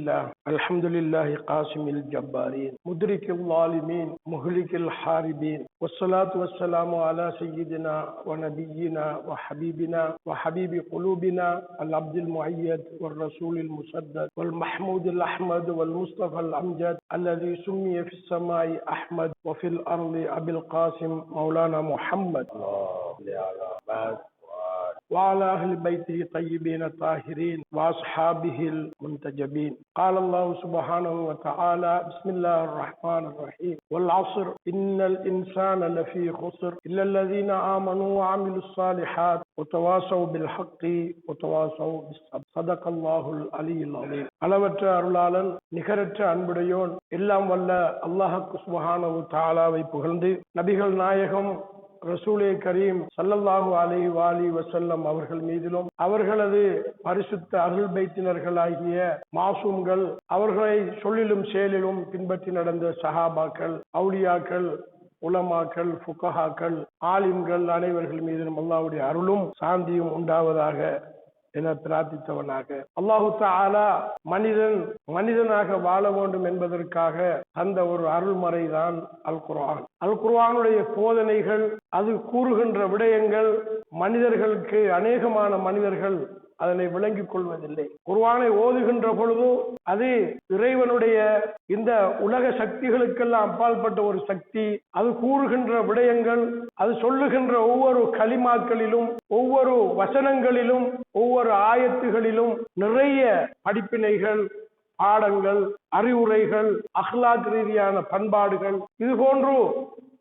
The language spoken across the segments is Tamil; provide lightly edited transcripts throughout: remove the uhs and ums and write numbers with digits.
لله الحمد لله قاسم الجبارين مدرك الظالمين مهلك الحاربين والصلاة والسلام على سيدنا ونبينا وحبيبنا وحبيب قلوبنا العبد المؤيد والرسول المسدد والمحمود الأحمد والمصطفى الأمجد الذي سمي في السماء أحمد وفي الأرض أبي القاسم مولانا محمد وعلى أهل بيته طيبين الطاهرين وأصحابه المنتجبين. قال الله سبحانه وتعالى: بسم الله الرحمن الرحيم والعصر إن الإنسان لفي خسر إلا الذين آمنوا وعملوا الصالحات وتواصوا بالحق وتواصوا بالصبر. صدق الله العلي العظيم. அளவற்ற அருளாளன் நிகரற்ற அன்புடையோன் எல்லாம் வல்ல அல்லாஹ் சுப்ஹானஹு தஆலாவை புகழ்ந்து நபிகள் நாயகம் ரசூலே கரீம் ஸல்லல்லாஹு அலைஹி வஆலிஹி வஸல்லம் அவர்கள் மீதிலும் அவர்களது பரிசுத்த அருள் பைத்தினர்களாகிய மாசூம்கள் அவர்களை சொல்லிலும் செயலிலும் பின்பற்றி நடந்த சஹாபாக்கள், அவுலியாக்கள், உலமாக்கள், ஃபுகஹாக்கள், ஆலிம்கள் அனைவர்கள் மீதிலும் அல்லாஹ்வுடைய அருளும் சாந்தியும் உண்டாவதாக என பிரார்த்தித்தவனாக, அல்லாஹு தஆலா மனிதனாக வாழ வேண்டும் என்பதற்காக அந்த ஒரு அருள்மறைதான் அல் குர்ஆன். அல் குர்ஆனுடைய போதனைகள், அது கூறுகின்ற விடயங்கள் மனிதர்களுக்கு அநேகமான மனிதர்கள் அதனை விளங்கிக் கொள்வதில்லை. குர்ஆனை ஓதுகின்ற பொழுது அது இறைவனுடைய இந்த உலக சக்திகளுக்கெல்லாம் அப்பாற்பட்ட ஒரு சக்தி. அது கூறுகின்ற விடயங்கள், அது சொல்லுகின்ற ஒவ்வொரு கலிமாக்களிலும், ஒவ்வொரு வசனங்களிலும், ஒவ்வொரு ஆயத்துகளிலும் நிறைய படிப்பினைகள், பாடங்கள், அறிவுரைகள், அஹ்லாக் ரீதியான பண்பாடுகள், இது போன்று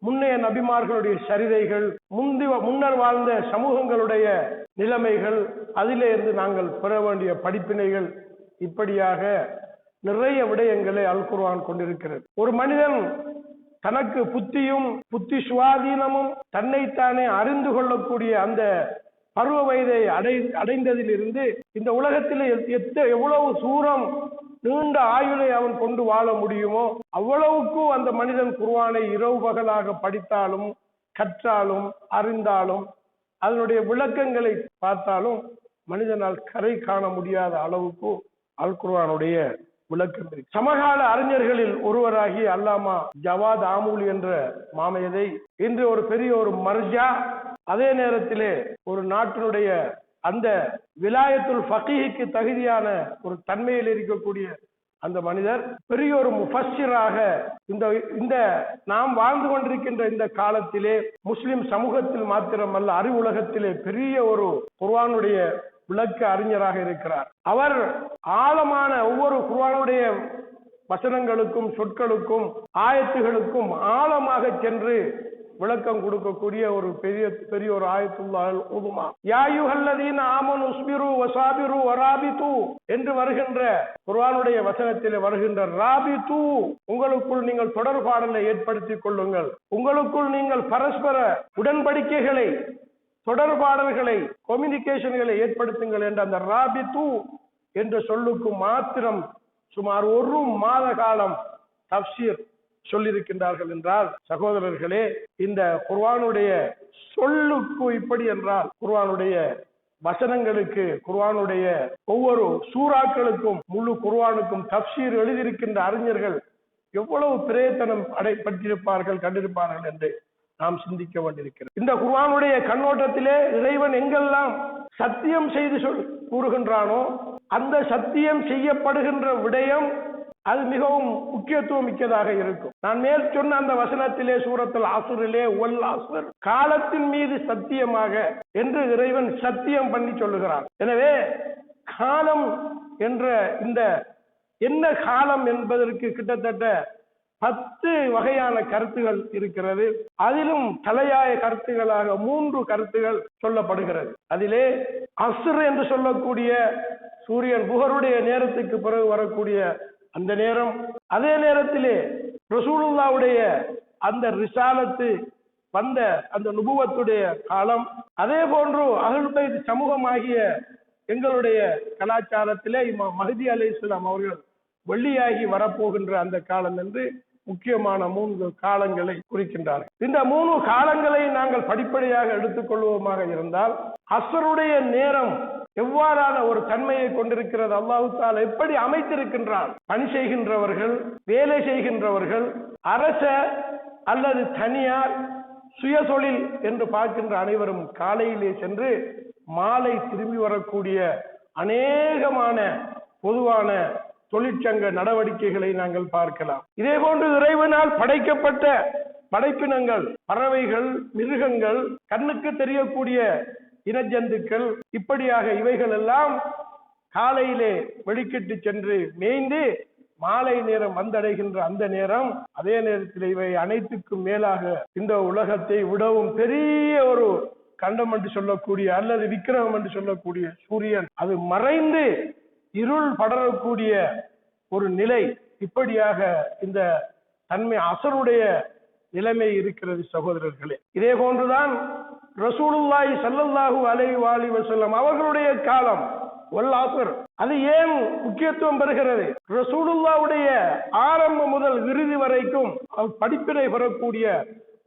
முன்னைய நபிமார்களுடைய சரிதைகள், முன்னர் வாழ்ந்த சமூகங்களுடைய நிலைமைகள், அதிலே இருந்து நாங்கள் பெற வேண்டிய படிப்பினைகள், இப்படியாக நிறைய விடயங்களை அல் குர்ஆன் கொண்டிருக்கிறது. ஒரு மனிதன் தனக்கு புத்தியும் புத்தி சுவாதீனமும் தன்னைத்தானே அறிந்து கொள்ளக்கூடிய அந்த பருவ வயதை அடைந்ததிலிருந்து இந்த உலகத்திலே எவ்வளவு தூரம் நீண்ட ஆயுளை அவன் கொண்டு வாழ முடியுமோ அவ்வளவுக்கு அந்த மனிதன் குர்ஆனை இரவு பகலாக படித்தாலும், கற்றாலும், அறிந்தாலும், அதனுடைய விளக்கங்களை பார்த்தாலும் மனிதனால் கரை காண முடியாத அளவுக்கு அல் குர்ஆனுடைய விளக்கம் இருக்கு. சமகால அறிஞர்களில் ஒருவராகிய அல்லாமா ஜவாத் ஆமூலி என்ற மாமேதை இன்று ஒரு பெரிய ஒரு மர்ஜா, அதே நேரத்திலே ஒரு நாட்டினுடைய அந்த விலாயத்துல் ஃபகீஹுக்கு தகுதியான ஒரு தன்மையில் இருக்கக்கூடிய அந்த மனிதர் பெரிய ஒரு முஃபஸ்ஸிராக இந்த நாம் வாழ்ந்து கொண்டிருக்கின்ற இந்த காலத்திலே முஸ்லிம் சமூகத்தில் மாத்திரமல்ல அறிவுலகத்திலே பெரிய ஒரு குர்ஆனுடைய விளக்க அறிஞராக இருக்கிறார். அவர் ஆழமான ஒவ்வொரு குர்ஆனுடைய வசனங்களுக்கும், சொற்களுக்கும், ஆயத்துகளுக்கும் ஆழமாக சென்று விளக்கம் கொடுக்கக்கூடிய ஒரு பெரிய ஒரு ஆயத்துல்லாஹ் உதுமா. யா அய்யுஹல்லதீன ஆமனு ஸ்பிரு வஸாபிரு வராபிது என்று வருகின்ற குர்ஆனுடைய வசனத்திலே வருகின்ற ராபிது, உங்களுக்குள் நீங்கள் தொடர்பாடலை ஏற்படுத்திக் கொள்ளுங்கள், உங்களுக்குள் நீங்கள் பரஸ்பர உடன்படிக்கைகளை, தொடர்பாடல்களை, கம்யூனிகேஷன்களை ஏற்படுத்துங்கள் என்ற அந்த ராபிது என்ற சொல்லுக்கு மாத்திரம் சுமார் 1 மாத காலம் தஃப்சீர் சொல்லியிருக்கின்றார்கள் என்றால், சகோதரர்களே, இந்த குர்ஆனுடைய சொல்லுக்கு இப்படி என்றால், குர்ஆனுடைய வசனங்களுக்கு, குர்ஆனுடைய ஒவ்வொரு சூறாக்களுக்கும், முழு குர்ஆனுக்கும் தஃப்சீர் எழுதியிருக்கின்ற அறிஞர்கள் எவ்வளவு பிரயத்தனம் பட்டிருப்பார்கள், கண்டிருப்பார்கள் என்று நாம் சிந்திக்க வேண்டியிருக்கிறது. இந்த குர்ஆனுடைய கண்ணோட்டத்திலே இறைவன் எங்கெல்லாம் சத்தியம் செய்து கூறுகின்றானோ அந்த சத்தியம் செய்யப்படுகின்ற விடயம் அது மிகவும் முக்கியத்துவம் மிக்கதாக இருக்கும். நான் மேல் சொன்ன அந்த வசனத்திலே சூரத்துல் அஸ்ரிலே வல் அஸ்ர், காலத்தின் மீது சத்தியமாக என்று இறைவன் சத்தியம் பண்ணி சொல்லுகிறான். எனவே காலம் என்ற இந்த என்ன காலம் என்பதற்கு கிட்டத்தட்ட 10 வகையான கருத்துகள் இருக்கிறது. அதிலும் தலையாய கருத்துகளாக 3 கருத்துகள் சொல்லப்படுகிறது. அதிலே அஸ்ர் என்று சொல்லக்கூடிய சூரியன் புகருடைய நேரத்துக்கு பிறகு வரக்கூடிய அந்த நேரம், அதே நேரத்திலே ரசூலுல்லாஹ்வுடைய அந்த ரிசாலத்து வந்த அந்த நுபுவத்துடைய காலம், அதே போன்று அஹ்லுல் பைத் சமூகமாகிய எங்களுடைய கலாச்சாரத்திலே இமாம் மஹ்தி அலைஹிஸ்ஸலாம் அவர்கள் வெள்ளியாகி வரப்போகின்ற அந்த காலம் என்று முக்கியமான 3 காலங்களை குறிக்கின்றார்கள். இந்த 3 காலங்களை நாங்கள் படிப்படியாக எடுத்துக்கொள்வோமாக இருந்தால், அஸ்ருடைய நேரம் எவ்வாறான ஒரு தன்மையை கொண்டிருக்கிறது, அல்லாஹ் தஆலா எப்படி அமைத்திருக்கின்றான். பணி செய்கின்றவர்கள், வேலை செய்கின்றவர்கள், அரச அல்லது தனியார், சுய தொழில் என்று பார்க்கின்ற அனைவரும் காலையிலே சென்று மாலை திரும்பி வரக்கூடிய அநேகமான பொதுவான தொழிற்சங்க நடவடிக்கைகளை நாங்கள் பார்க்கலாம். இதே போன்று இறைவனால் படைக்கப்பட்ட படைப்பினங்கள், பறவைகள், மிருகங்கள், கண்ணுக்கு தெரியக்கூடிய இனஜந்துக்கள், இப்படியாக இவைகள் எல்லாம் காலையிலே வெளிக்கிட்டு சென்று மேய்ந்து மாலை நேரம் வந்தடைகின்ற அந்த நேரம், அதே நேரத்தில் இவை அனைத்துக்கும் மேலாக இந்த உலகத்தை விடவும் பெரிய ஒரு கண்டம் என்று சொல்லக்கூடிய அல்லது விக்கிரகம் என்று சொல்லக்கூடிய சூரியன் அது மறைந்து இருள் படரக்கூடிய ஒரு நிலை, இப்படியாக இந்த தன்மை அசருடைய நிலைமை இருக்கிறது சகோதரர்களே. இதே போன்றுதான் ரசூலுல்லாஹி ஸல்லல்லாஹு அலைஹி வஸல்லம் அவர்களுடைய காலம் வல் அஸ்ர் அது ஏன் முக்கியத்துவம் பெறுகிறது? ரசூலுல்லாஹ்வுடைய ஆரம்பம் முதல் இறுதி வரைக்கும் படிப்பினை பெறக்கூடிய,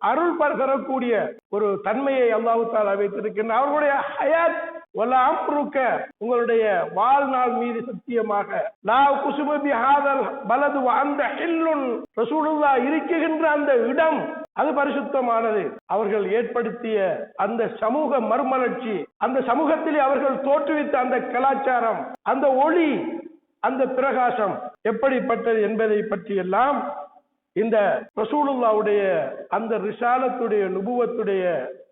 அருள் பெறக்கூடிய ஒரு தன்மையை அல்லாஹ் தஆலா வைத்திருக்கின்றார். அவர்களுடைய ஹயாத் வலா அம்ருக்க, உங்களுடைய வாழ்நாள் மீது சத்தியமாக, லா குசுபு பிஹாதல் பலது அந்த ஹில்லுன், ரசூலுல்லாஹ் இருக்குகின்ற அந்த இடம் அது பரிசுத்தமானது. அவர்கள் ஏற்படுத்திய அந்த சமூக மறுமலர்ச்சி, அந்த சமூகத்திலே அவர்கள் தோற்றுவித்த அந்த கலாச்சாரம், அந்த ஒளி, அந்த பிரகாசம் எப்படிப்பட்டது என்பதை பற்றி எல்லாம் இந்த ரசூலுல்லாஹ்வுடைய அந்த ரிசாலத்துடைய நுபுவத்துடைய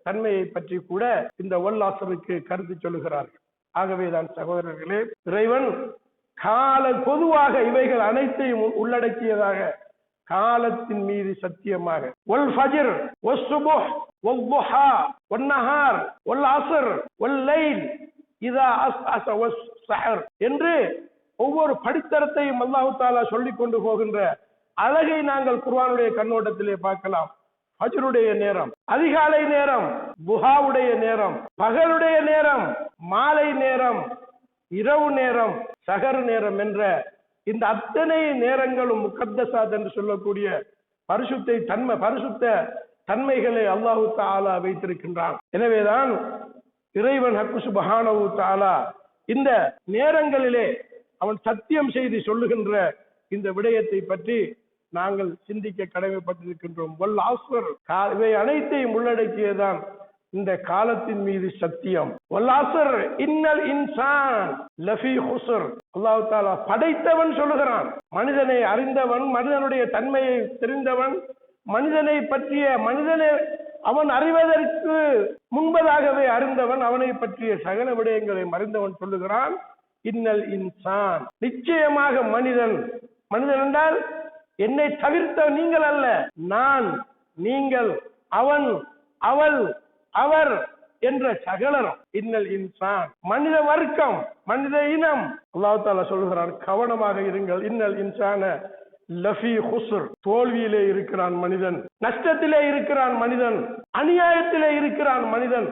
தன்மையை பற்றி கூட இந்த வல் அஸ்ருக்கு கருத்து சொல்லுகிறார்கள். ஆகவேதான் சகோதரர்களே, இறைவன் பொதுவாக இவைகள் அனைத்தையும் உள்ளடக்கியதாக காலத்தின் மீது சத்தியமாக வல் ஃபஜ்ர் வஸ் சுபுஹ் வல் துஹா வன் நஹார் வல் அஸ்ர் வல் லைல் இதா அஸ்அஸ வஸ் ஸஹர் என்று ஒவ்வொரு படித்தரத்தையும் அல்லாஹ் தஆலா சொல்லிக் கொண்டு போகின்ற அழகை நாங்கள் குர்ஆனுடைய கண்ணோட்டத்திலே பார்க்கலாம். ஃபஜ்ருடைய நேரம், அதிகாலை நேரம், துஹாவுடைய நேரம், பகலுடைய நேரம், மாலை நேரம், இரவு நேரம், சஹர் நேரம் என்ற இந்த அத்தனை நேரங்களும் முகத்தஸாத் என்று சொல்லக்கூடிய பரிசுத்த தன்மைகளை அல்லாஹ் தஆலா வைத்திருக்கின்றான். எனவேதான் இறைவன் ஹக்கு சுப்ஹானஹு தஆலா இந்த நேரங்களிலே அவன் சத்தியம் செய்து சொல்லுகின்ற இந்த விடயத்தை பற்றி நாங்கள் சிந்திக்க கடமைப்பட்டிருக்கின்றோம். வல் அஸ்ர், இவை அனைத்தையும் உள்ளடக்கியதான் இந்த காலத்தின் மீது சத்தியம். வல் அஸ்ர் இன்னல் இன்சான் லஃபீ குஸ்ர், அல்லாஹ் தஆலா படைத்தவன் சொல்லுகிறான். மனிதனை அறிந்தவன், மனிதனுடைய தன்மையை தெரிந்தவன், மனிதனை பற்றிய அவன் அறிவதற்கு முன்பதாகவே அறிந்தவன், அவனை பற்றிய சகல விடயங்களை அறிந்தவன் சொல்லுகிறான். இன்னல் இன்சான், நிச்சயமாக மனிதன் என்றால் என்னை தவிர்த்த நீங்கள் அல்ல, நான், நீங்கள், அவன், அவள், அவர் என்ற சகலரும். இன்னல் இன்சான், மனித வர்க்கம், மனித இனம். அல்லாஹ் தஆலா சொல்கிறான், கவனமாக இருங்கள். இன்னல் இன்சான லஃபீ குஸ்ர், தோல்வியிலே இருக்கிறான் மனிதன், நஷ்டத்திலே இருக்கிறான் மனிதன், அநியாயத்திலே இருக்கிறான் மனிதன்.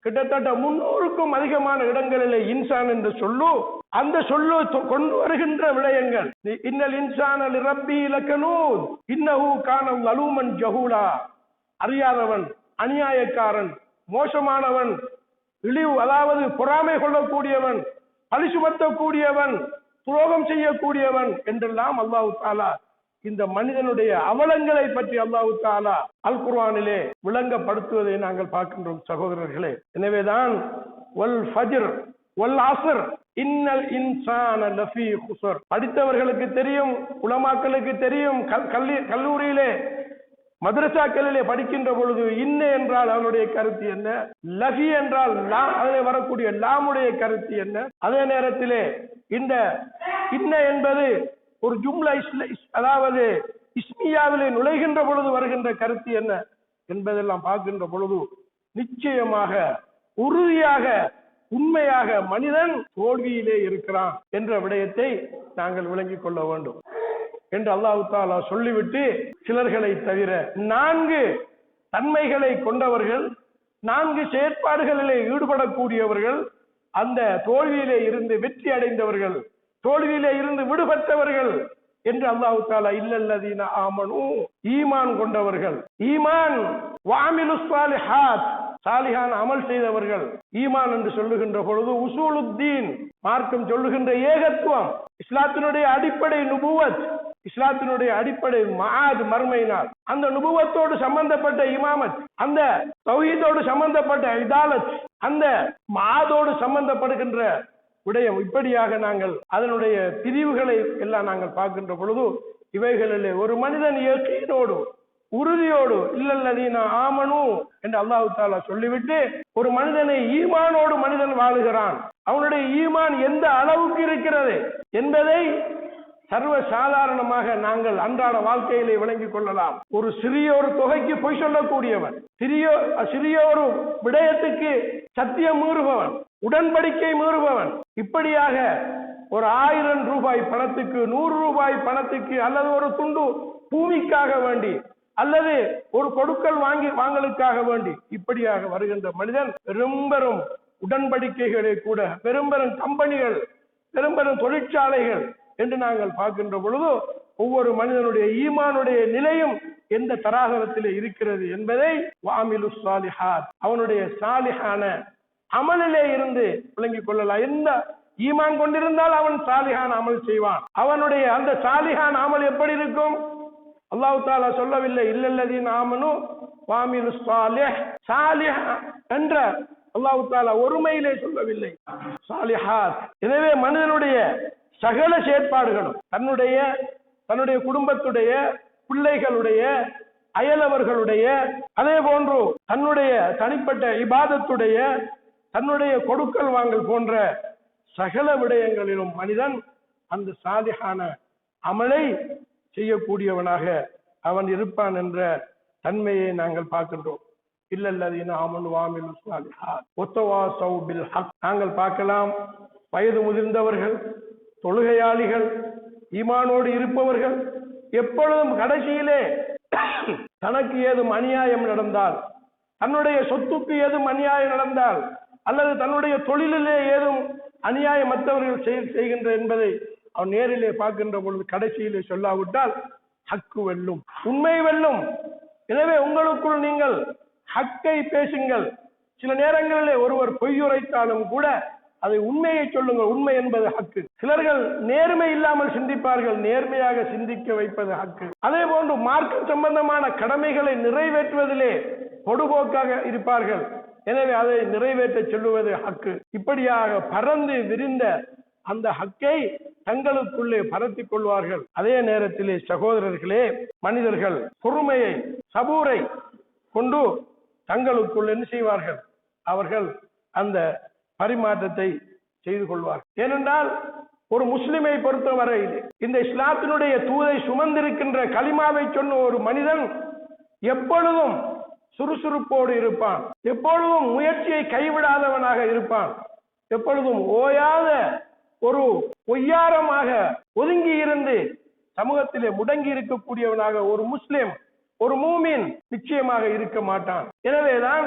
கிட்டத்தட்ட 300க்கும் அதிகமான இடங்களிலே இன்சான் என்று சொல்லு, அந்த சொல்லு கொண்டு வருகின்ற விடயங்கள். இன்னல் இன்சான லிரப்பி லகனூத் இன்னஹு கான லலூமன் ஜஹூலா, அறியாதவன், அநியாயக்காரன், மோசமானவன், இழிவு அதாவது பொறாமை கொள்ளக்கூடியவன், பழி சுமத்தக்கூடியவன், துரோகம் செய்யக்கூடியவன் என்றெல்லாம் அல்லாஹ் தஆலா இந்த மனிதனுடைய அவலங்களை பற்றி அல்லாஹ் தஆலா அல் குர்ஆனிலே விளங்கப்படுத்துவதை நாங்கள் பார்க்கின்றோம் சகோதரர்களே. எனவேதான் வல் ஃபஜ்ர் வல் அஸ்ர் இன்னல் இன்சான லஃபீ குஸ்ர், படித்தவர்களுக்கு தெரியும், உலமாக்களுக்கு தெரியும். கல்லூரியிலே மதரசாக்களிலே படிக்கின்ற பொழுது இன்ன என்றால் அதனுடைய கருத்து என்ன, லஃபி என்றால் அதில் வரக்கூடிய லாமுடைய கருத்து என்ன, அதே நேரத்திலே இந்த இன்ன என்பது ஒரு ஜும்லா அதாவது இஸ்மியாவிலே நுழைகின்ற பொழுது வருகின்ற கருத்து என்ன என்பதெல்லாம் பார்க்கின்ற பொழுது நிச்சயமாக உறுதியாக உண்மையாக மனிதன் தோல்வியிலே இருக்கிறான் என்ற விடயத்தை நாங்கள் விளங்கிக் கொள்ள வேண்டும் என்று அல்லாஹ் தஆலா சொல்லிவிட்டு, சிலர்களை தவிர 4 தன்மைகளை கொண்டவர்கள், 4 செயற்பாடுகளிலே ஈடுபடக்கூடியவர்கள், அந்த தோல்வியிலே இருந்து வெற்றி அடைந்தவர்கள், தோல்வியிலே இருந்து விடுபட்டவர்கள் என்று அல்லாஹ் தஆலா இல்லல்லதீன ஆமனு, ஈமான் கொண்டவர்கள், ஈமான் வஅமிலுஸ் ஸாலிஹாத், சாலிஹான அமல் செய்தவர்கள். ஈமான் என்று சொல்லுகின்ற பொழுது உசூலுத்தீன், மார்க்கம் சொல்லுகின்ற ஏகத்துவம், இஸ்லாத்தினுடைய அடிப்படை நுபுவத், இஸ்லாத்தினுடைய அடிப்படை மஆத் மர்மையினால், அந்த நுபுவத்தோடு சம்பந்தப்பட்ட இமாமத், அந்த தௌஹீதோடு சம்பந்தப்பட்ட இதாலத், அந்த மஆதோடு சம்பந்தப்படுகின்ற விடயம். இப்படியாக நாங்கள் அதனுடைய பிரிவுகளை எல்லாம் நாங்கள் பார்க்கின்ற பொழுது இவைகளிலே ஒரு மனிதன் யகீனோடு, உறுதியோடு, இல்லல்லதீன ஆமனு என்று அல்லாஹ் தஆலா சொல்லிவிட்டு ஒரு மனிதனை ஈமானோடு மனிதன் வாழுகிறான். அவனுடைய ஈமான் எந்த அளவுக்கு இருக்கிறது என்பதை சர்வ சாதாரணமாக நாங்கள் அன்றாட வாழ்க்கையிலே விளங்கிக் கொள்ளலாம். ஒரு சிறிய ஒரு தொகைக்கு பொய் சொல்லக்கூடியவன், சிறிய ஒரு விடயத்துக்கு சத்தியம் மீறுபவன், உடன்படிக்கை மீறுபவன், இப்படியாக ஒரு 1000 ரூபாய் பணத்துக்கு, 100 ரூபாய் பணத்துக்கு, அல்லது ஒரு துண்டு பூமிக்காக வேண்டி, அல்லது ஒரு கொடுக்கல் வாங்கலுக்காக வேண்டி இப்படியாக வருகின்ற மனிதன் பெரும்பெரும் உடன்படிக்கைகளை கூட, பெரும்பெரும் கம்பெனிகள், பெரும்பெரும் தொழிற்சாலைகள் என்று நாங்கள் பார்க்கின்ற பொழுது ஒவ்வொரு மனிதனுடைய ஈமானுடைய நிலையும் எந்த தராதரத்திலே இருக்கிறது என்பதை வாமிலு சாலிஹாத், அவனுடைய சாலிஹான அமலிலே இருந்து விளங்கிக் கொள்ளலாம். எந்த ஈமான் கொண்டிருந்தால் அவன் சாலிஹான அமல் செய்வான். அவனுடைய அந்த சாலிஹான அமல் எப்படி இருக்கும்? அல்லாஹ் தஆலா சொல்லவில்லை இல்லல்லதீன ஆமனு வாமிலு சாலிஹ், சாலிஹ் என்ற அல்லாஹ் தஆலா ஒருமையிலே சொல்லவில்லை, சாலிஹாத். எனவே மனிதனுடைய சகல செயற்பாடுகளும் தன்னுடைய குடும்பத்துடைய, பிள்ளைகளுடைய, அயலவர்களுடைய, அதே போன்று தன்னுடைய தனிப்பட்ட இபாதத்துடைய, தன்னுடைய கொடுக்கல் வாங்கல் போன்ற சகல விடயங்களிலும் மனிதன் அந்த சாலிஹான அமலை செய்யக்கூடியவனாக அவன் இருப்பான் என்ற தன்மையை நாங்கள் பார்க்கின்றோம். இல்லல்லதீன ஆமனு வஅமிலு ஸாலிஹாத் வதவாஸவ் பில் ஹக். நாங்கள் பார்க்கலாம், வயது முதிர்ந்தவர்கள், தொழுகையாளிகள், ஈமானோடு இருப்பவர்கள் எப்பொழுதும் கடைசியிலே தனக்கு ஏதும் அநியாயம் நடந்தால், தன்னுடைய சொத்துக்கு ஏதும் அநியாயம் நடந்தால், அல்லது தன்னுடைய தொழிலிலே ஏதும் அநியாயம் மற்றவர்கள் செய்கின்ற என்பதை அவன் நேரிலே பார்க்கின்ற பொழுது கடைசியிலே சொல்லாவிட்டால் ஹக்கு வெல்லும், உண்மை வெல்லும். எனவே உங்களுக்குள் நீங்கள் ஹக்கை பேசுங்கள். சில நேரங்களிலே ஒருவர் பொய்யுரைத்தாலும் கூட அதை உண்மையை சொல்லுங்கள். உண்மை என்பது ஹக்கு. சிலர்கள் நேர்மை இல்லாமல் சிந்திப்பார்கள், நேர்மையாக சிந்திக்க வைப்பது ஹக்கு. அதே போன்று மார்க்கம் சம்பந்தமான கடமைகளை நிறைவேற்றுவதிலே பொடுபோக்காக இருப்பார்கள், எனவே அதை நிறைவேற்ற சொல்லுவது ஹக்கு. இப்படியாக பறந்து விரிந்த அந்த ஹக்கை தங்களுக்குள்ளே பரத்திக் கொள்வார்கள். அதே நேரத்திலே சகோதரர்களே, மனிதர்கள் பொறுமையை, சபூரை கொண்டு தங்களுக்குள் என்ன செய்வார்கள்? அவர்கள் அந்த பரிமாற்றத்தை செய்து கொள்வார். ஏனென்றால் ஒரு முஸ்லிமை பொறுத்தவரையில் இந்த இஸ்லாத்தினுடைய தூதை சுமந்திருக்கின்ற கலிமாவை சொன்ன ஒரு மனிதன் எப்பொழுதும் சுறுசுறுப்போடு இருப்பான், எப்பொழுதும் முயற்சியை கைவிடாதவனாக இருப்பான், எப்பொழுதும் ஓயாத ஒரு பொய்யாரமாக ஒதுங்கி இருந்து சமூகத்திலே முடங்கி இருக்கக்கூடியவனாக ஒரு முஸ்லிம், ஒரு மூமின் நிச்சயமாக இருக்க மாட்டான். எனவேதான்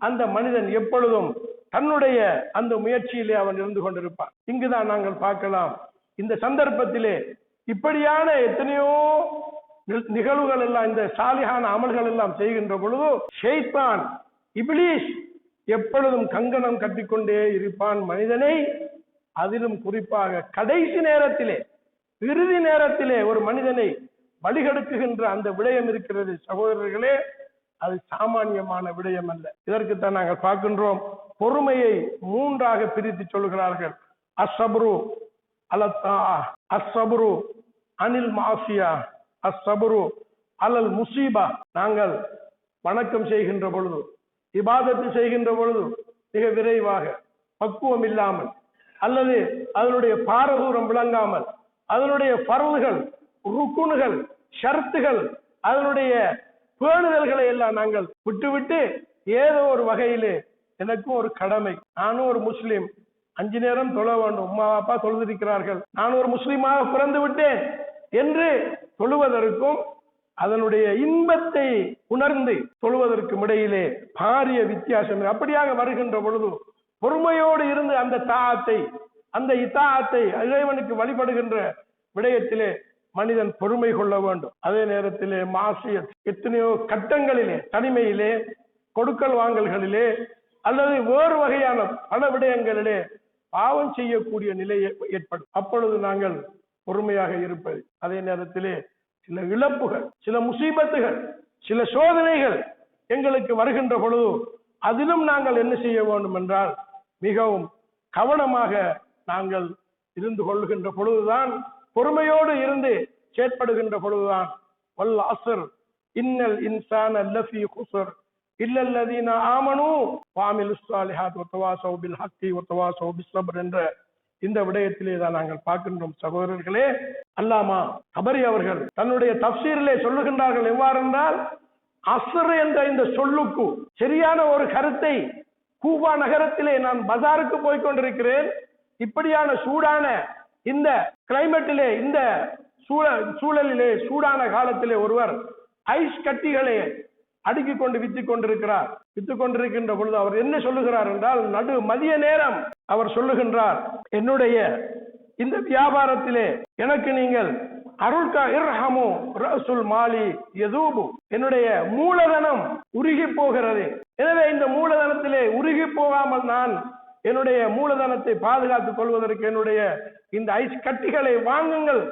அந்த மனிதன் எப்பொழுதும் தன்னுடைய அந்த முயற்சியிலே அவன் இருந்து கொண்டிருப்பான். இங்குதான் நாங்கள் பார்க்கலாம், இந்த சந்தர்ப்பத்திலே இப்படியான எத்தனையோ நிகழ்வுகள் எல்லாம், இந்த சாலிஹான அமல்கள் எல்லாம் செய்கின்ற பொழுது ஷைத்தான், இப்லீஸ் எப்பொழுதும் கங்கணம் கட்டிக்கொண்டே இருப்பான் மனிதனை. அதிலும் குறிப்பாக கடைசி நேரத்திலே, இறுதி நேரத்திலே ஒரு மனிதனை வழிகெடுக்குகின்ற அந்த விடயம் இருக்கிறது சகோதரர்களே, அது சாமானியமான விடயம் அல்ல. இதற்குத்தான் நாங்கள் பார்க்கின்றோம், பொறுமையை 3ஆக பிரித்து சொல்கிறார்கள். அஸ்ஸப்ரு அலத்தா, அஸ்ஸப்ரு அனில் மாசியா, அஸ்ஸப்ரு அலல் முசீபா. நாங்கள் வணக்கம் செய்கின்ற பொழுது, இபாதத்து செய்கின்ற பொழுது மிக விரைவாக, பக்குவம் இல்லாமல், அல்லது அதனுடைய பாரதூரம் விளங்காமல், அதனுடைய பர்வுகள், ருக்குனுகள், ஷர்த்துகள், அதனுடைய பேணுதல்களை எல்லாம் நாங்கள் விட்டுவிட்டு ஏதோ ஒரு வகையிலே எனக்கும் ஒரு கடமை, நானும் ஒரு முஸ்லீம், 5 நேரம் தொழ வேண்டும், அம்மா அப்பா தொழுதிருக்கிறார்கள், நான் ஒரு முஸ்லீமாக பிறந்து விட்டேன் என்று தொழுவதற்கும் அதனுடைய இன்பத்தை உணர்ந்து தொழுவதற்கும் இடையிலே பாரிய வித்தியாசம். அப்படியாக வருகின்ற பொழுது பொறுமையோடு இருந்து அந்த தாத்தை, அந்த இத்தாத்தை, இறைவனுக்கு வழிபடுகின்ற விடயத்திலே மனிதன் பொறுமை கொள்ள வேண்டும். அதே நேரத்திலே மாசியத், எத்தனையோ கட்டங்களிலே, தனிமையிலே கொடுக்கல் வாங்கல்களிலே அல்லது வேறு வகையான பல விடயங்களிலே பாவம் செய்யக்கூடிய நிலை ஏற்படும். அப்பொழுது நாங்கள் பொறுமையாக இருப்பது. அதே நேரத்திலே சில இழப்புகள், சில முசீபத்துகள், சில சோதனைகள் எங்களுக்கு வருகின்ற பொழுது அதிலும் நாங்கள் என்ன செய்ய வேண்டும் என்றால் மிகவும் கவனமாக நாங்கள் இருந்து கொள்கின்ற பொழுதுதான், பொறுமையோடு இருந்து செயற்படுகின்ற பொழுதுதான் வல் அஸ்ர் இன்னல் இன்சான லஃபீ குஸ்ர் இல்லல்லதீன ஆமனூ வஅமிலுஸ் ஸாலிஹாத் வதவாஸவ் பில் ஹக்கி வதவாஸவ் பிஸ் ஸப்ர் என்ற இந்த விடயத்திலே தான் நாங்கள் பார்க்கின்றோம். சகோதரர்களே, அல்லாமா தபரி அவர்கள் தன்னுடைய தஃப்சீரிலே சொல்லுகின்றார்கள். எவ்வாறென்றால், அஸ்ர் என்ற இந்த சொல்லுக்கு சரியான ஒரு கருத்தை, கூபா நகரத்திலே நான் பஜாருக்கு போய் கொண்டிருக்கிறேன், இப்படியான சூடான இந்த கிளைமேட்டிலே, இந்த சூழலிலே, சூடான காலத்திலே ஒருவர் ஐஸ் கட்டிகளை அடுக்கிக் கொண்டு வித்துக் கொண்டிருக்கின்ற பொழுது அவர் என்ன சொல்லுகிறார் என்றால், நடு மதிய நேரம் அவர் சொல்லுகின்றார், என்னுடைய இந்த வியாபாரத்திலே எனக்கு நீங்கள் அருள்கா இர்ஹமு ரஸுல் மாலி யதூபு, என்னுடைய மூலதனம் உருகி போகிறது. எனவே இந்த மூலதனத்திலே உருகி போகாமல் நான் என்னுடைய மூலதனத்தை பாதுகாத்துக் கொள்வதற்கு என்னுடைய இந்த ஐஸ் கட்டிகளை வாங்குங்கள்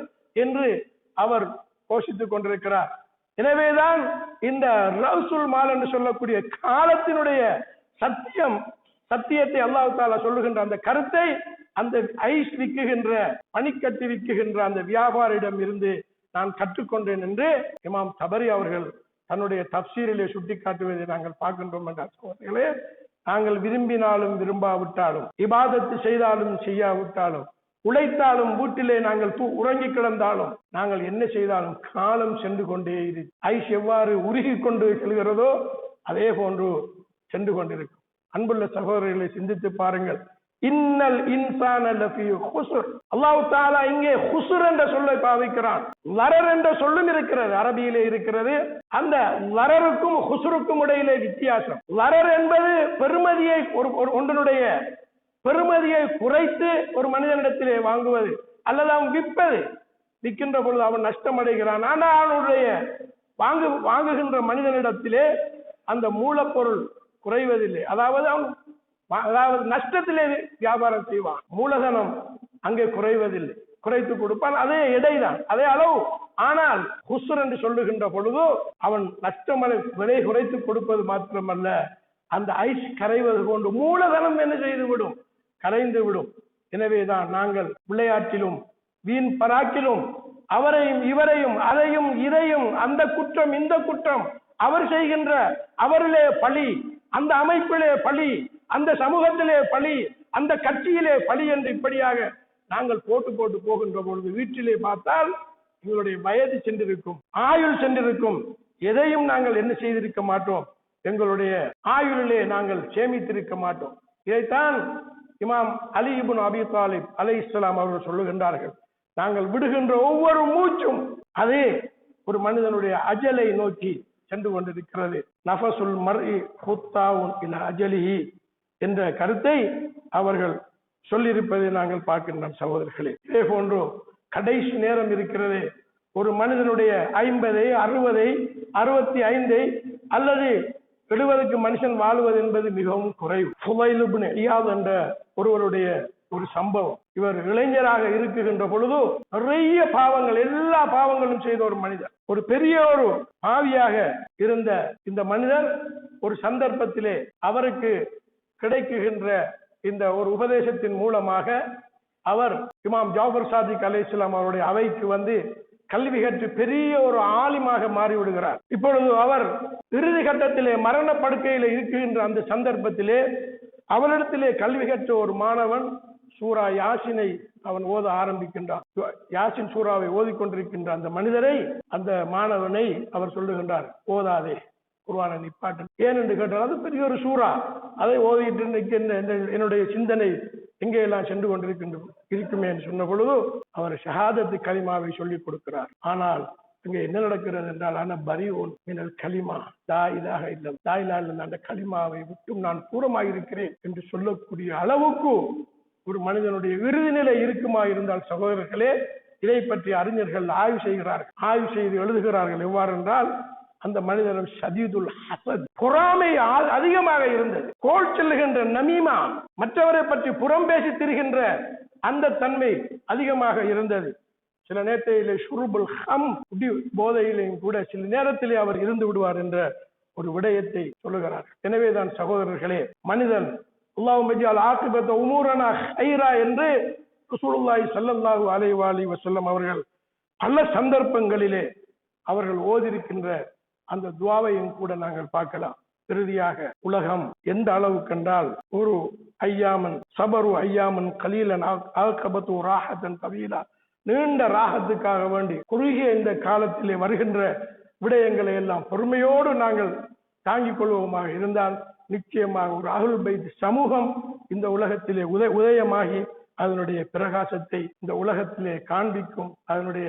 என்று அவர் கோஷித்துக் கொண்டிருக்கிறார். எனவேதான் இந்த ரஸுல் மால் என்று சொல்லக்கூடிய காலத்தினுடைய சத்தியத்தை அல்லாஹ் தஆலா சொல்லுகின்ற அந்த கருத்தை அந்த ஐஸ் விற்குகின்ற, பனிக்கட்டி விற்குகின்ற அந்த வியாபாரியிடம் இருந்து நான் கற்றுக்கொண்டேன் என்று இமாம் தபரி அவர்கள் தன்னுடைய தஃப்சீரிலே சுட்டிக்காட்டுவதை நாங்கள் பார்க்கின்றோம். என்ற சகோதரர்களே, நாங்கள் விரும்பினாலும் விரும்பாவிட்டாலும், இபாதத்து செய்தாலும் செய்யாவிட்டாலும், உழைத்தாலும் வீட்டிலே நாங்கள் உறங்கி கிடந்தாலும், நாங்கள் என்ன செய்தாலும் காலம் சென்று கொண்டே இரு. ஐஸ் எவ்வாறு உருகி கொண்டு செல்கிறதோ அதே போன்று சென்று கொண்டிருக்கும். அன்புள்ள சகோதரர்களை சிந்தித்து பாருங்கள். இன்னல் இன்சான லஃபீ குஸ்ர். அல்லாஹ் தஆலா இங்கே குஸ்ர் என்ற சொல்லை பாவிக்கிறான். லரர் என்ற சொல்லும் இருக்கிறது, அரபியிலே இருக்கிறது. அந்த லரருக்கும் குஸ்ருக்கும் இடையிலே வித்தியாசம். லரர் என்பது பெருமதியை, ஒன்றினுடைய பெருமதியை குறைத்து ஒரு மனிதனிடத்திலே வாங்குவது அல்லது அவன் விற்பது. விற்கின்ற பொழுது அவன் நஷ்டம் அடைகிறான். ஆனால் அவனுடைய வாங்குகின்ற மனிதனிடத்திலே அந்த மூலப்பொருள் குறைவதில்லை. அதாவது நஷ்டத்திலே வியாபாரம் செய்வான். மூலதனம் அங்கே குறைவதில்லை, குறைத்து கொடுப்பான். அதே எடைதான், அதே அளவு. ஆனால் குஸ்ர் என்று சொல்லுகின்ற பொழுது அவன் நஷ்டமலை விலை குறைத்து கொடுப்பது மாத்திரமல்ல, அந்த ஐஸ் கரைவது போன்று மூலதனம் என்ன செய்துவிடும், கரைந்து விடும். எனவேதான் நாங்கள் விளையாட்டிலும் வீண் பராக்கிலும் அவரையும் இவரையும் அதையும் இதையும், அந்த குற்றம் இந்த குற்றம், அவர் செய்கின்ற அவரிலே பழி, அந்த அமைப்பிலே பழி, அந்த சமூகத்திலே பழி, அந்த கட்சியிலே பழி என்று இப்படியாக நாங்கள் போட்டு போகின்ற பொழுது வீட்டிலே பார்த்தால் எங்களுடைய வயது சென்றிருக்கும், ஆயுள் சென்றிருக்கும். எதையும் நாங்கள் என்ன செய்திருக்க மாட்டோம், எங்களுடைய ஆயுளிலே நாங்கள் சேமித்திருக்க மாட்டோம். இதைத்தான் இமாம் அலி இப்னு அபி தாலிப் அலைஹிஸ்ஸலாம் அவர்கள் சொல்லுகின்றார்கள். நாங்கள் விடுகின்ற ஒவ்வொரு மூச்சும் அதே ஒரு மனிதனுடைய அஜலை நோக்கி சென்று கொண்டிருக்கிறது. நஃபசுல் மர்இ ஹுத்தாவுன் இலா அஜலிஹி என்ற கருத்தை அவர்கள் சொல்லியிருப்பதை நாங்கள் பார்க்கின்றோம். சகோதரர்களே, இதே போன்று கடைசி நேரம் இருக்கிறது. ஒரு மனிதனுடைய 50, 60, 65 அல்லது 70க்கு மனுஷன் வாழ்வது என்பது மிகவும் குறைவு. ஃபுலைல் இப்னு இயாத் என்ற ஒருவருடைய ஒரு சம்பவம். இவர் இளைஞராக இருக்குகின்ற பொழுது நிறைய பாவங்கள், எல்லா பாவங்களும் செய்த ஒரு மனிதர், ஒரு பெரிய ஒரு பாவியாக இருந்த இந்த மனிதர் ஒரு சந்தர்ப்பத்திலே அவருக்கு கிடைக்குகின்ற இந்த ஒரு உபதேசத்தின் மூலமாக அவர் இமாம் ஜாஃபர் சாதிக் அலைஹிஸ்ஸலாம் அவருடைய அவைக்கு வந்து கல்வி கற்று பெரிய ஒரு ஆலிமாக மாறிவிடுகிறார். இப்பொழுது அவர் இறுதி கட்டத்திலே மரணப்படுக்கையில் இருக்குகின்ற அந்த சந்தர்ப்பத்திலே அவரிடத்திலே கல்வி கற்ற ஒரு மாணவன் சூரா யாசினை அவன் ஓத ஆரம்பிக்கின்றான். யாசின் சூறாவை ஓதிக்கொண்டிருக்கின்ற அந்த மனிதரை, அந்த மாணவனை அவர் சொல்லுகின்றார், ஓதாதே, குர்ஆனை நிப்பாட்டு. ஏன் என்று கேட்டால் அது பெரிய ஒரு சூறா, அதை ஓதிட்டு என்னுடைய சிந்தனை எங்கே எல்லாம் சென்று இருக்குமே என்று சொன்ன பொழுது அவர் ஷஹாதத்து கலிமாவை சொல்லிக் கொடுக்கிறார். ஆனால் அங்கே என்ன நடக்கிறது என்றால், ஆனா பரியோன் மினல் கலிமா லா இலாஹ இல்லல்லாஹ், லா இலாஹ இல்லல்லாஹ் அந்த கலிமாவை விட்டும் நான் தூரமாக இருக்கிறேன் என்று சொல்லக்கூடிய அளவுக்கு ஒரு மனிதனுடைய இறுதி நிலை இருக்குமா இருந்தால், சகோதரர்களே, இதை பற்றி அறிஞர்கள் ஆய்வு செய்கிறார்கள். ஆய்வு செய்து எழுதுகிறார்கள். எவ்வாறு என்றால், அந்த மனிதனும் ஷதீதுல் ஹஸத், பொறாமை அதிகமாக இருந்தது. கோல் செல்லுகின்ற நமீமா, மற்றவரை பற்றி புறம் பேசி திரிகின்ற அந்த தன்மை அதிகமாக இருந்தது. சில நேரத்திலே ஷுருபுல் ஹம், போதையிலேயும் கூட சில நேரத்திலே அவர் இருந்து விடுவார் என்ற ஒரு விடயத்தை சொல்லுகிறார். எனவேதான் சகோதரர்களே, மனிதன் அல்லாஹும்ம ஜஅல் ஆகிபத உமூரனா கைரா என்று ரசூலுல்லாஹி ஸல்லல்லாஹு அலைஹி வஸல்லம் அவர்கள் பல சந்தர்ப்பங்களிலே அவர்கள் ஓதிருக்கின்ற அந்த துஆவையும் கூட நாங்கள் பார்க்கலாம். இறுதியாக உலகம் எந்த அளவு கண்டால் ஒரு ஐயாமன் சபரு ஐயாமன் கலீலன் ஆகபத்து ராஹத்தன் தவீலா, நீண்ட ராகத்துக்காக வேண்டி குறுகிய இந்த காலத்திலே வருகின்ற விடயங்களை எல்லாம் பொறுமையோடு நாங்கள் தாங்கிக் கொள்வோமாக இருந்தால் நிச்சயமாக ஒரு அஹ்லுல் பைத் சமூகம் இந்த உலகத்திலே உதயமாகி அதனுடைய பிரகாசத்தை இந்த உலகத்திலே காண்பிக்கும். அதனுடைய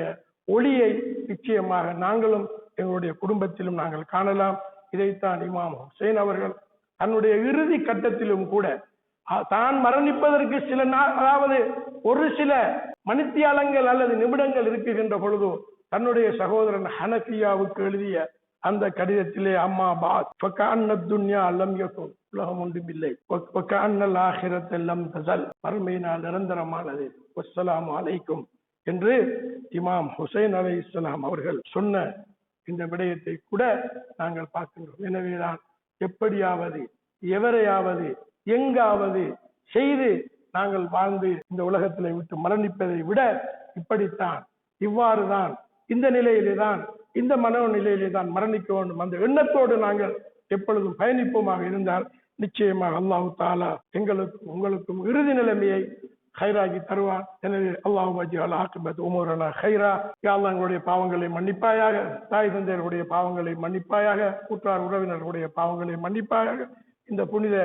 ஒளியை நிச்சயமாக நாங்களும் எங்களுடைய குடும்பத்திலும் நாங்கள் காணலாம். இதைத்தான் இமாம் ஹுசைன் அவர்கள் தன்னுடைய இறுதி கட்டத்திலும் கூட தான் மரணிப்பதற்கு சில அதாவது ஒரு சில மணித்தியாலங்கள் அல்லது நிமிடங்கள் இருக்குகின்ற பொழுதோ தன்னுடைய சகோதரன் ஹனஃபியாவுக்கு எழுதிய அந்த கடிதத்திலே அம்மா பாத் துன்யா அல்லம் யகுன், உலகம் ஒன்றுமில்லை, வக்கஅன்னல் ஆகிரத் லம் தஸல், மறுமையினால் நிரந்தரமானது, வஸ்ஸலாமு அலைக்கும் என்று இமாம் ஹுசைன் அலைஹிஸ்ஸலாம் அவர்கள் சொன்ன இந்த விடயத்தை கூட நாங்கள் பார்க்கின்றோம். எனவேதான் எப்படியாவது எவரையாவது எங்காவது செய்து நாங்கள் வாழ்ந்து இந்த உலகத்திலே விட்டு மரணிப்பதை விட இப்படித்தான், இவ்வாறுதான், இந்த நிலையிலே தான், இந்த மனோநிலையிலே தான் மரணிக்க வேண்டும். அந்த எண்ணத்தோடு நாங்கள் எப்பொழுதும் பயணிப்போமாக இருந்தால் நிச்சயமாக அல்லாஹு தஆலா எங்களுக்கும் உங்களுக்கும் இறுதி நிலைமையை ஹைராகி தருவான். எனவே அல்லாஹும்ம ஜஅல் ஆகிபத உமூரனா ஹைரா, யா அல்லாஹ் எங்களுடைய பாவங்களை மன்னிப்பாயாக, தாய் தந்தையருடைய பாவங்களை மன்னிப்பாயாக, கூட்டார் உறவினர்களுடைய பாவங்களை மன்னிப்பாயாக, இந்த புனித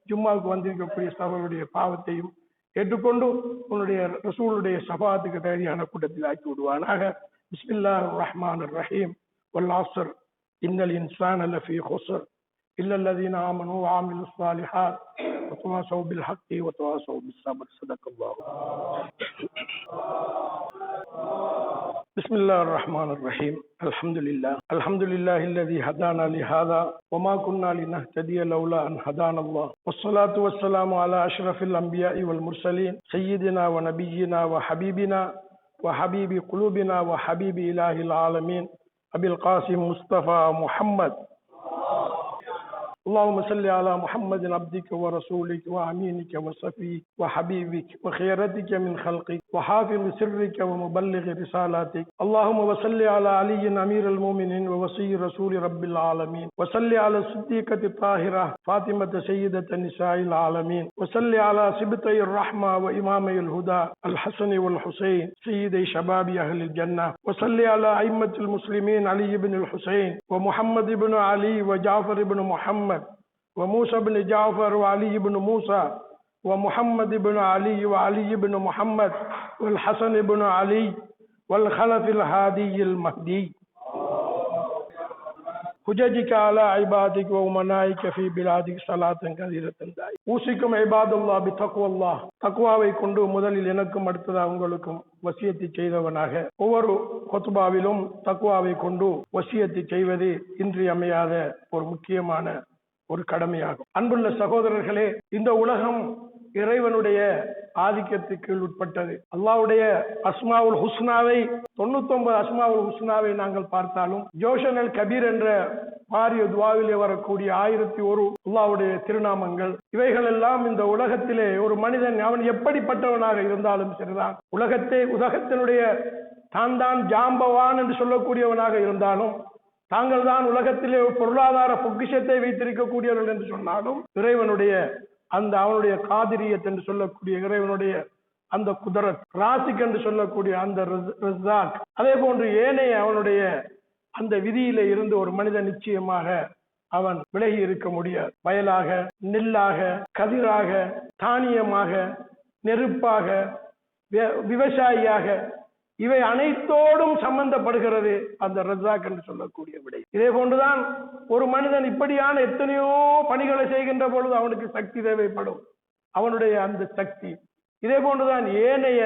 ஜும்மாவுக்கு வந்திருக்கக்கூடிய சகோதரருடைய பாவத்தையும் ஏற்றுக்கொண்டு உன்னுடைய ரசூலுடைய ஷஃபாஅத்துக்கு தகுதியான கூட்டத்தில் ஆக்கி விடுவானாக. பிஸ்மில்லாஹிர் ரஹ்மானிர் ரஹீம். வல் அஸ்ர் இன்னல் இன்சான லஃபீ குஸ்ர் இல்ல அல்லதீன ஆமனூ வ ஆமிலுஸ் ஸாலிஹாத் வ தவாஸவ் பில் ஹக்கி வ தவாஸவ் பிஸ் ஸப்ர். ஸதகல்லாஹு. بسم الله الرحمن الرحيم. الحمد لله الذي هدانا لهذا وما كنا لنهتدي لولا أن هدانا الله، والصلاة والسلام على أشرف الأنبياء والمرسلين سيدنا ونبينا وحبيبنا وحبيب قلوبنا وحبيب إله العالمين أبي القاسم مصطفى محمد. اللهم صل على محمد عبدك ورسولك وأمينك وصفيك وحبيبك وخيرتك من خلقك وحافظ سرك ومبلغ رسالاتك. اللهم وصل على علي أمير المؤمنين ووصي رسول رب العالمين، وصل على الصديقة الطاهرة فاطمة سيدة نساء العالمين، وصل على سبطي الرحمة وإمامي الهدى الحسن والحسين سيدي شباب أهل الجنة، وصل على أئمة المسلمين علي بن الحسين ومحمد بن علي وجعفر بن محمد وموسى بن جعفر وعلي بن موسى ومحمد بن علي وعلي بن محمد والحسن بن علي والخلف الهادي المهدي. حججك على عبادك وأمنائك في بلادك صلاة كثيرة دائمة. أوصيكم عباد الله بتقوى الله. தக்வாவை கொண்டு முதலில் எனக்கும் அடுத்ததாக உங்களுக்கும் வசியத்தை செய்தவனாக ஒவ்வொரு குத்பாவிலும் தக்வாவை கொண்டு வசியத்தை செய்வது இன்றியமையாத ஒரு முக்கியமான ஒரு கடமையாகும். அன்புள்ள சகோதரர்களே, இந்த உலகம் இறைவனுடைய ஆதிக்கத்துக்கு உட்பட்டது. அல்லாஹ்வுடைய அஸ்மாவுல் ஹுஸ்னாவை 99 அஸ்மாவுல் ஹுஸ்னாவை நாங்கள் பார்த்தாலும் ஜோஷன் அல் கபீர் என்ற பாரிய துவாவிலே வரக்கூடிய 1001 அல்லாஹ்வுடைய திருநாமங்கள், இவைகள் எல்லாம் இந்த உலகத்திலே ஒரு மனிதன் அவன் எப்படிப்பட்டவனாக இருந்தாலும் சரிதான், உலகத்தினுடைய தான் ஜாம்பவான் என்று சொல்லக்கூடியவனாக இருந்தாலும், தாங்கள் தான் உலகத்திலே பொருளாதார பொக்கிஷத்தை வைத்திருக்கக்கூடியவர்கள் என்று சொன்னாலும், இறைவனுடைய அந்த அவனுடைய காதிரியத் என்று சொல்லக்கூடிய இறைவனுடைய அந்த குதரத், ராசிக் என்று சொல்லக்கூடிய அந்த ரஸாக், அதே போன்று ஏனைய அவனுடைய அந்த விதியில இருந்து ஒரு மனிதன் நிச்சயமாக அவன் விலகி இருக்க முடியாது. வயலாக, நெல்லாக, கதிராக, தானியமாக, நெருப்பாக, விவசாயியாக, இவை அனைத்தோடும் சம்பந்தப்படுகிறது அந்த ரஸாக் என்று சொல்லக்கூடிய விடை. இதே போன்றுதான் ஒரு மனிதன் இப்படியான எத்தனையோ பணிகளை செய்கின்ற பொழுது அவனுக்கு சக்தி தேவைப்படும், அவனுடைய அந்த சக்தி. இதே போன்றுதான் ஏனைய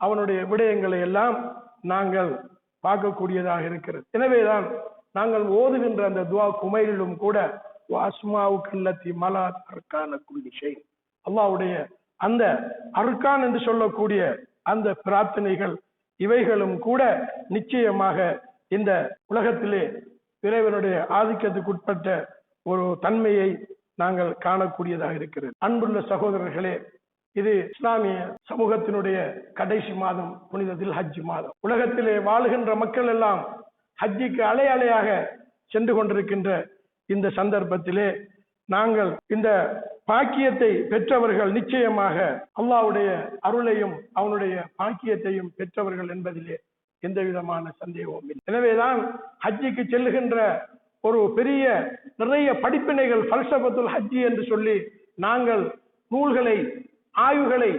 அவனுடைய விடயங்களை எல்லாம் நாங்கள் பார்க்கக்கூடியதாக இருக்கிறது. எனவேதான் நாங்கள் ஓதுகின்ற அந்த துவா குமையிலும் கூட அஸ்மாவுக்கல்லத்தி மலாத் அர்கான குல்லி ஷை, அல்லாஹ்வுடைய அந்த அர்கான் என்று சொல்லக்கூடிய அந்த பிரார்த்தனைகள் இவைகளும் கூட நிச்சயமாக இந்த உலகத்திலே இறைவனுடைய ஆதிக்கத்துக்குட்பட்ட ஒரு தன்மையை நாங்கள் காணக்கூடியதாக இருக்கிறது. அன்புள்ள சகோதரர்களே, இது இஸ்லாமிய சமூகத்தினுடைய கடைசி மாதம், புனித தில்ஹஜ் மாதம். உலகத்திலே வாழுகின்ற மக்கள் எல்லாம் ஹஜ்ஜிக்கு அலை அலையாக சென்று கொண்டிருக்கின்ற இந்த சந்தர்ப்பத்திலே நாங்கள் இந்த பாக்கியத்தை பெற்றவர்கள் நிச்சயமாக அல்லாஹ்வுடைய அருளையும் அவனுடைய பாக்கியத்தையும் பெற்றவர்கள் என்பதிலே எந்த விதமான சந்தேகமும் இல்லை. எனவேதான் ஹஜ்ஜிக்கு செல்லுகின்ற ஒரு பெரிய நிறைய படிப்பினைகள் ஃபல்சஃபத்துல் ஹஜ்ஜி என்று சொல்லி நாங்கள் நூல்களை ஆய்வுகளை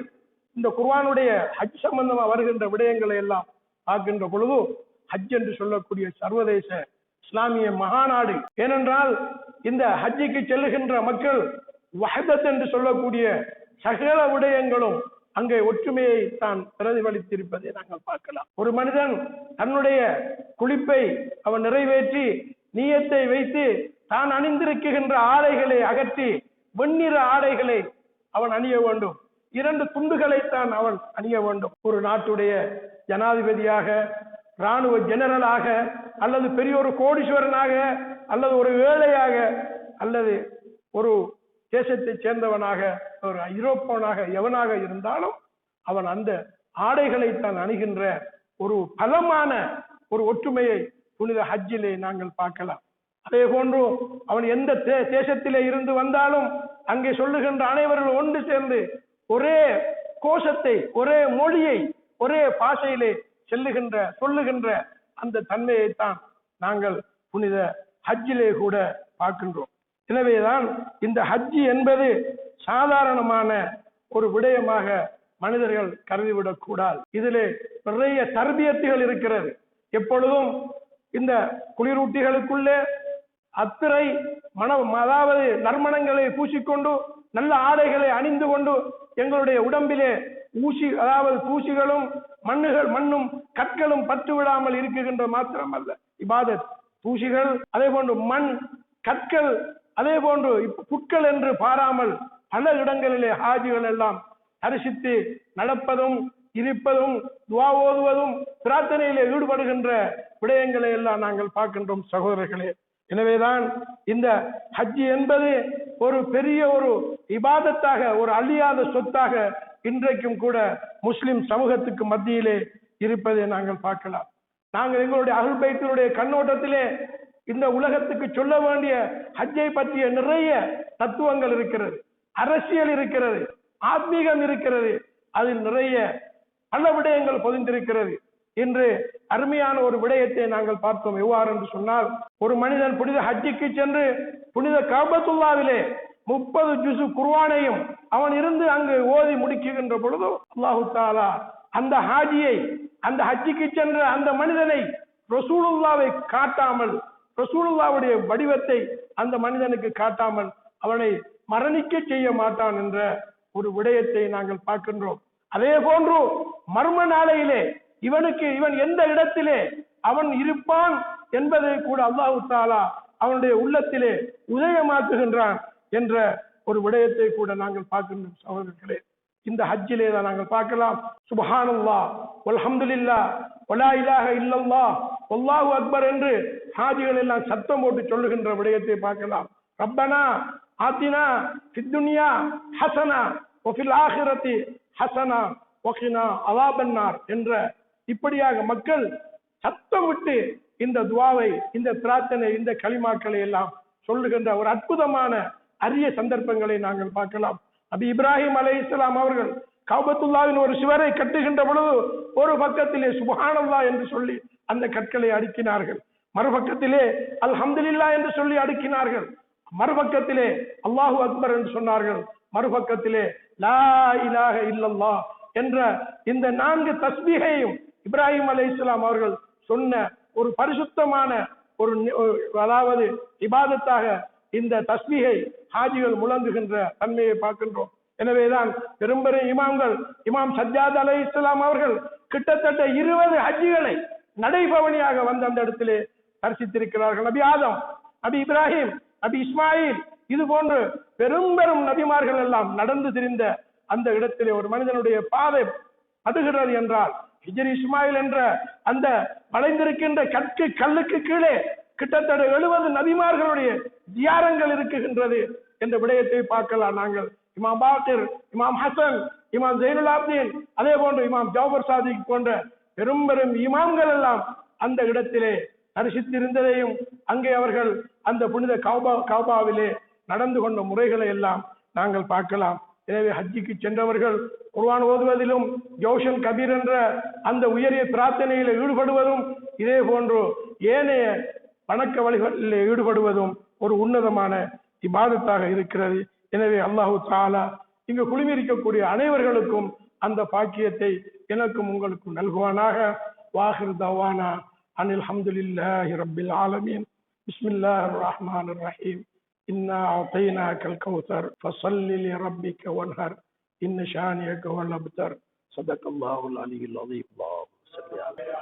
இந்த குர்ஆனுடைய ஹஜ் சம்பந்தமா வருகின்ற விடயங்களை எல்லாம் பார்க்கின்ற பொழுது ஹஜ் என்று சொல்லக்கூடிய சர்வதேச இஸ்லாமிய மகாநாடு. ஏனென்றால் இந்த ஹஜ்ஜிக்கு செல்லுகின்ற மக்கள் வஹதத் என்று சொல்லக்கூடிய சகல விடயங்களும் அங்கே ஒற்றுமையை தான் பிரதிபலித்திருப்பதை நாங்கள் பார்க்கலாம். ஒரு மனிதன் தன்னுடைய குளிப்பை அவன் நிறைவேற்றி நியத்தை வைத்து தான் அணிந்திருக்கின்ற ஆடைகளை அகற்றி வெண்ணிற ஆடைகளை அவன் அணிய வேண்டும். 2 துண்டுகளைத்தான் அவன் அணிய வேண்டும். ஒரு நாட்டுடைய ஜனாதிபதியாக, இராணுவ ஜெனரலாக, அல்லது பெரிய ஒரு கோடீஸ்வரனாக, அல்லது ஒரு ஏழையாக, அல்லது ஒரு தேசத்தை சேர்ந்தவனாக, ஒரு ஐரோப்பவனாக எவனாக இருந்தாலும் அவன் அந்த ஆடைகளை தான் அணிகின்ற ஒரு பலமான ஒரு ஒற்றுமையை புனித ஹஜ்ஜிலே நாங்கள் பார்க்கலாம். அதே போன்று அவன் எந்த தேசத்திலே இருந்து வந்தாலும் அங்கே சொல்லுகின்ற அனைவரும் ஒன்று சேர்ந்து ஒரே கோஷத்தை, ஒரே மொழியை, ஒரே பாஷையிலே சொல்லுகின்ற அந்த தன்மையைத்தான் நாங்கள் புனித ஹஜ்ஜிலே கூட பார்க்கின்றோம். எனவேதான் இந்த ஹஜ்ஜி என்பது சாதாரணமான ஒரு விடயமாக மனிதர்கள் கருதிவிடக் கூடாது. இதிலே நிறைய தர்பியத்துகள் இருக்கிறது. எப்பொழுதும் இந்த குளிரூட்டிகளுக்குள்ளே அத்திரை அதாவது நறுமணங்களை பூசிக்கொண்டு நல்ல ஆடைகளை அணிந்து கொண்டு எங்களுடைய உடம்பிலே அதாவது தூசிகளும் மண்ணும் கற்களும் பற்று விடாமல் இருக்குகின்ற மாத்திரமல்ல, இபாதத் தூசிகள், அதே போன்று மண், கற்கள், அதே போன்று புட்கள் என்று பாராமல் பல இடங்களிலே ஹாஜிகள் எல்லாம் தரிசித்து நடப்பதும் இருப்பதும் துவா ஓதுவதும் பிரார்த்தனையிலே ஈடுபடுகின்ற விடயங்களை எல்லாம் நாங்கள் பார்க்கின்றோம் சகோதரர்களே. எனவேதான் இந்த ஹஜ்ஜி என்பது ஒரு பெரிய ஒரு இபாதத்தாக, ஒரு அழியாத சொத்தாக இன்றைக்கும் கூட முஸ்லிம் சமூகத்துக்கு மத்தியிலே இருப்பதை நாங்கள் பார்க்கலாம். நாங்கள் எங்களுடைய அஹ்லுல் பைத்தினுடைய கண்ணோட்டத்திலே இந்த உலகத்துக்கு சொல்ல வேண்டிய ஹஜ்ஜை பற்றிய நிறைய தத்துவங்கள் இருக்கிறது, அரசியல் இருக்கிறது, ஆத்மீகம் இருக்கிறது, அதில் நிறைய பல விடயங்கள் பொதிந்திருக்கிறது. இன்று அருமையான ஒரு விடயத்தை நாங்கள் பார்த்தோம். எவ்வாறு என்று சொன்னால், ஒரு மனிதன் புனித ஹஜ்ஜிக்கு சென்று புனித கஅபத்துல்லாவிலே 30 ஜுஸு குர்ஆனையும் அவன் இருந்து அங்கு ஓதி முடிக்கின்ற பொழுது அல்லாஹு தஆலா அந்த ஹாஜியை, அந்த ஹஜ்ஜிக்கு சென்ற அந்த மனிதனை ரசூலுல்லாவை காட்டாமல், ரசூலுல்லாவுடைய வடிவத்தை அந்த மனிதனுக்கு காட்டாமல் அவனை மரணிக்க செய்ய மாட்டான் என்ற ஒரு விடயத்தை நாங்கள் பார்க்கின்றோம். அதே போன்று மர்ம நாளையிலே இவன் எந்த இடத்திலே அவன் இருப்பான் என்பதை கூட அல்லாஹு தஆலா அவனுடைய உள்ளத்திலே உதயமாக்குகின்றான் என்ற ஒரு விடயத்தை கூட நாங்கள் பார்க்கின்றோம் சகோதரர்களே. இந்த ஹஜ்ஜிலே தான் நாங்கள் பார்க்கலாம், சுப்ஹானல்லாஹ் வல்ஹம்துலில்லாஹ் வலா இலாஹ இல்லல்லாஹ் வல்லாஹு அக்பர் என்று ஹாஜிகள் எல்லாம் சத்தம் போட்டு சொல்லுகின்ற விடயத்தை பார்க்கலாம். ரப்பனா ஆத்தினா ஃபித் துன்யா ஹஸனா வஃபில் ஆখিরাতি ஹஸனா வகினா அஸாபன்னார் என்ற இப்படியாக மக்கள் சத்தம் விட்டு இந்த துவாவை, இந்த பிரார்த்தனை, இந்த கலிமாக்களை எல்லாம் சொல்லுகின்ற ஒரு அற்புதமான அரிய சந்தர்ப்பங்களை நாங்கள் பார்க்கலாம். நபி இப்ராஹிம் அலைஹிஸ்ஸலாம் அவர்கள் கஅபத்துல்லாவின் ஒரு சுவரை கட்டுகின்ற பொழுது ஒரு பக்கத்திலே சுப்ஹானல்லாஹ் என்று சொல்லி அந்த கற்களை அடுக்கினார்கள், மறுபக்கத்திலே அல்ஹம்துலில்லாஹ் என்று சொல்லி அடுக்கினார்கள், மறுபக்கத்திலே அல்லாஹு அக்பர் என்று சொன்னார்கள், மறுபக்கத்திலே லா இலாஹ இல்லல்லாஹ் என்ற இந்த 4 தஸ்பீஹையும் இப்ராஹிம் அலைஹிஸ்ஸலாம் அவர்கள் சொன்ன ஒரு பரிசுத்தமான ஒரு அதாவது இபாதத்தாக இந்த தஸ்பீஹை ஹாஜிகள் முழங்குகின்ற தன்மையை பார்க்கின்றோம். எனவேதான் பெரும்பெரும் இமாம்கள், இமாம் சஜ்ஜாத் அலைஹிஸ்ஸலாம் அவர்கள் கிட்டத்தட்ட 20 ஹஜ்ஜிகளை நடைபவனியாக வந்து அந்த இடத்திலே தரிசித்திருக்கிறார்கள். நபி ஆதம், நபி இப்ராஹிம், நபி இஸ்மாயில், இது போன்று பெரும் பெரும் நபிமார்கள் எல்லாம் நடந்து திரிந்த அந்த இடத்திலே ஒரு மனிதனுடைய பாதை அதுகிறது என்றால் ஹிஜ்ரி இஸ்மாயில் என்ற அந்த வளைந்திருக்கின்ற கல்லுக்கு கீழே கிட்டத்தட்ட 70 நபிமார்களுடைய தியாரங்கள் இருக்குகின்றது என்ற விடயத்தை பார்க்கலாம். நாங்கள் இமாம் பாக்கிர், இமாம் ஹசன், இமாம் ஜெயினுல் ஆப்தீன், அதே போன்று இமாம் ஜாபர் சாதிக் போன்ற பெரும் பெரும் இமாம்கள் எல்லாம் அந்த இடத்திலே தரிசித்திருந்ததையும் அங்கே அவர்கள் அந்த புனித கௌபாவிலே நடந்து கொண்ட முறைகளை எல்லாம் நாங்கள் பார்க்கலாம். எனவே ஹஜ்ஜிக்கு சென்றவர்கள் குர்ஆன் ஓதுவதிலும் ஜௌஷன் கபீர் என்ற அந்த உயரிய பிரார்த்தனையில் ஈடுபடுவதும் இதே போன்று ஏனைய வணக்க வழிகளில் ஈடுபடுவதும் ஒரு உன்னதமான இபாதத்தாக இருக்கிறது. எனவே அல்லாஹு தஆலா இங்கு குழுமியிருக்கக்கூடிய அனைவர்களுக்கும் அந்த பாக்கியத்தை எனக்கும் உங்களுக்கும் நல்குவானாக. வாஹிர் தவானா அனில் ஹம்துலில்லாஹி ரப்பில் ஆலமீன். பிஸ்மில்லாஹிர் ரஹ்மானிர் ரஹீம். இன்னா அதைனாக்கல் கௌசர் ஃபஸல்லி லிரப்பிக வன்ஹர் இன்ன ஷானியக ஹுவல் அப்தர். ஸதகல்லாஹுல் அலிய்யுல் அஸீம். அல்லாஹும்ம ஸல்லி அலா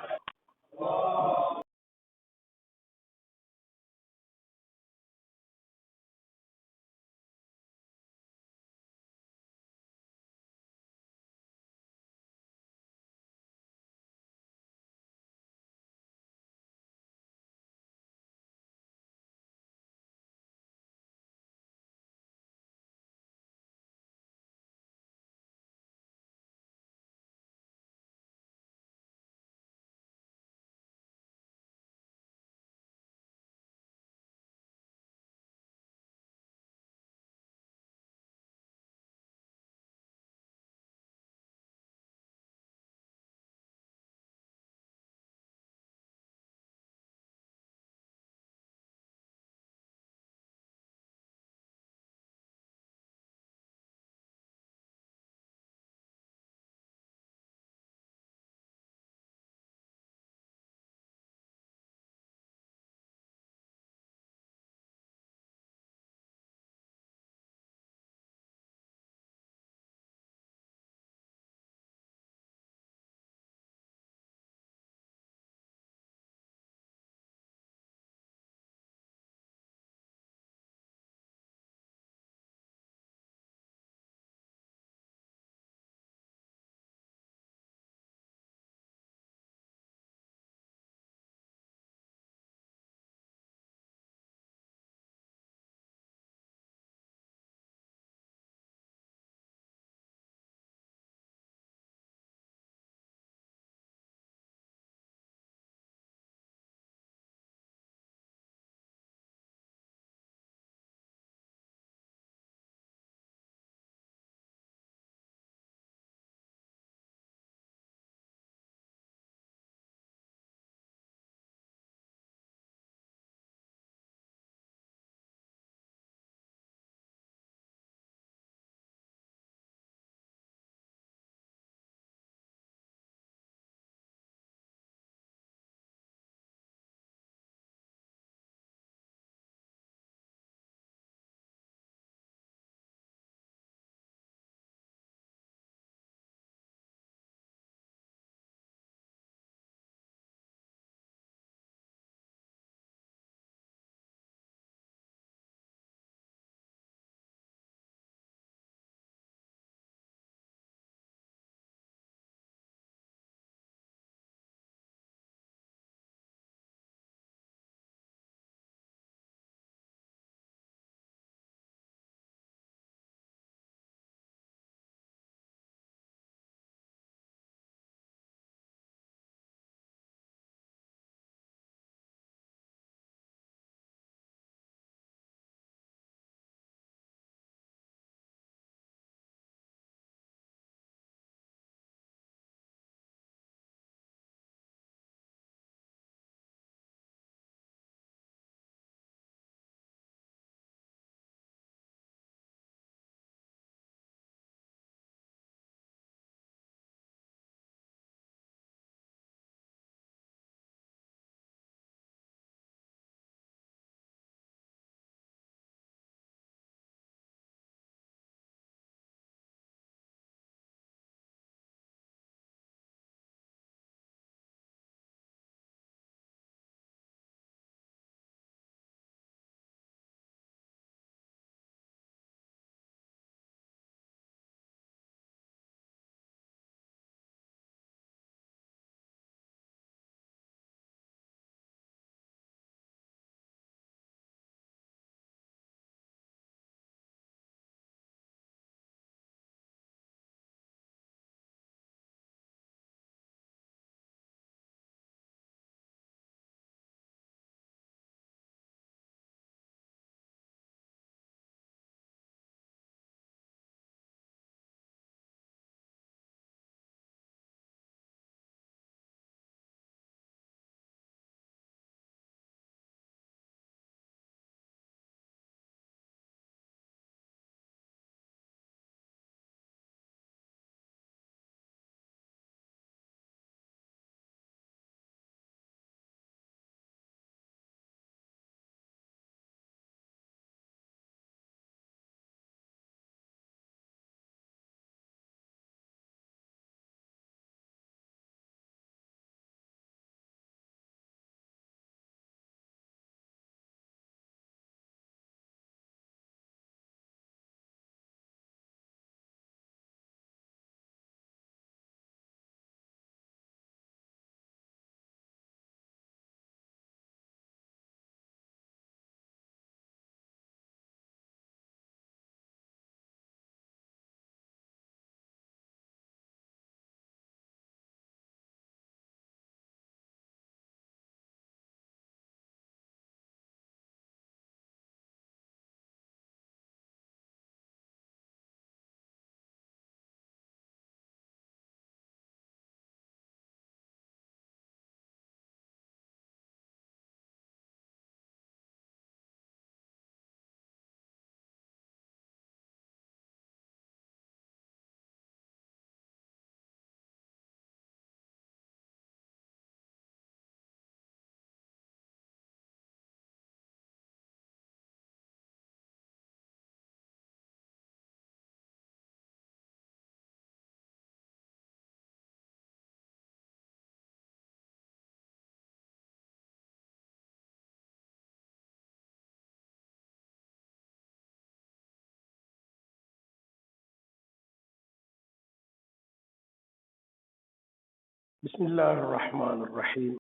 بسم الله الرحمن الرحيم